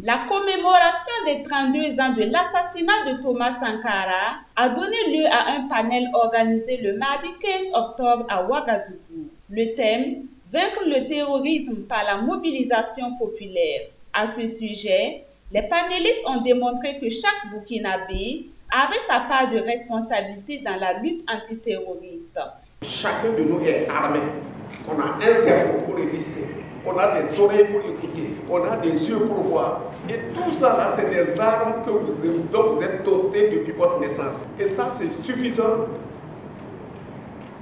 La commémoration des 32 ans de l'assassinat de Thomas Sankara a donné lieu à un panel organisé le mardi 15 octobre à Ouagadougou. Le thème « Vaincre le terrorisme par la mobilisation populaire ». À ce sujet, les panélistes ont démontré que chaque Burkinabé avait sa part de responsabilité dans la lutte antiterroriste. Chacun de nous est armé. On a un cerveau pour résister. On a des oreilles pour écouter, on a des yeux pour voir. Et tout ça là, c'est des armes dont vous êtes dotés depuis votre naissance. Et ça, c'est suffisant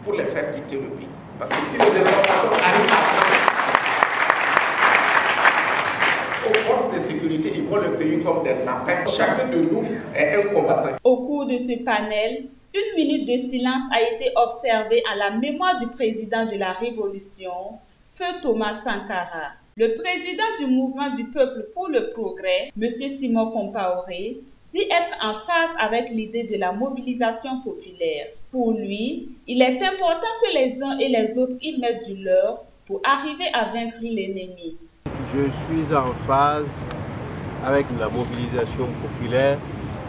pour les faire quitter le pays. Parce que si les informations arrivent aux forces de sécurité, ils vont le cueillir comme des lapins. Chacun de nous est un combattant. Au cours de ce panel, 1 minute de silence a été observée à la mémoire du président de la Révolution, Feu Thomas Sankara. Le président du mouvement du peuple pour le progrès, M. Simon Compaoré, dit être en phase avec l'idée de la mobilisation populaire. Pour lui, il est important que les uns et les autres y mettent du leur pour arriver à vaincre l'ennemi. Je suis en phase avec la mobilisation populaire.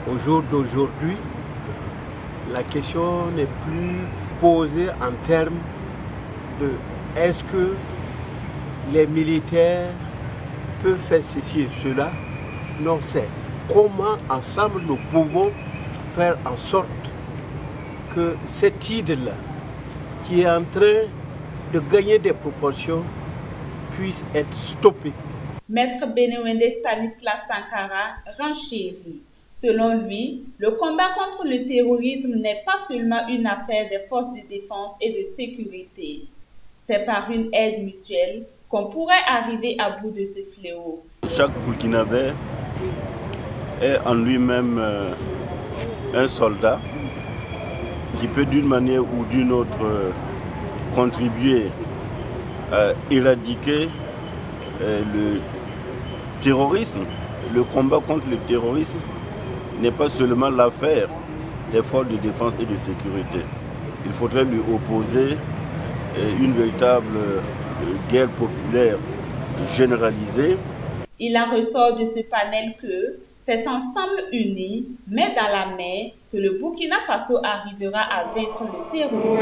Au jour d'aujourd'hui, la question n'est plus posée en termes de est-ce que les militaires peuvent faire ceci et cela. Non, c'est comment ensemble nous pouvons faire en sorte que cette idée-là, qui est en train de gagner des proportions, puisse être stoppée. Maître Benewende Stanislas Sankara renchérit. Selon lui, le combat contre le terrorisme n'est pas seulement une affaire des forces de défense et de sécurité. C'est par une aide mutuelle qu'on pourrait arriver à bout de ce fléau. Chaque Burkinabé est en lui-même un soldat qui peut d'une manière ou d'une autre contribuer à éradiquer le terrorisme. Le combat contre le terrorisme n'est pas seulement l'affaire des forces de défense et de sécurité. Il faudrait lui opposer une véritable guerre populaire généralisée. Il en ressort de ce panel que c'est ensemble unis, main dans la main, que le Burkina Faso arrivera à vaincre le terrorisme.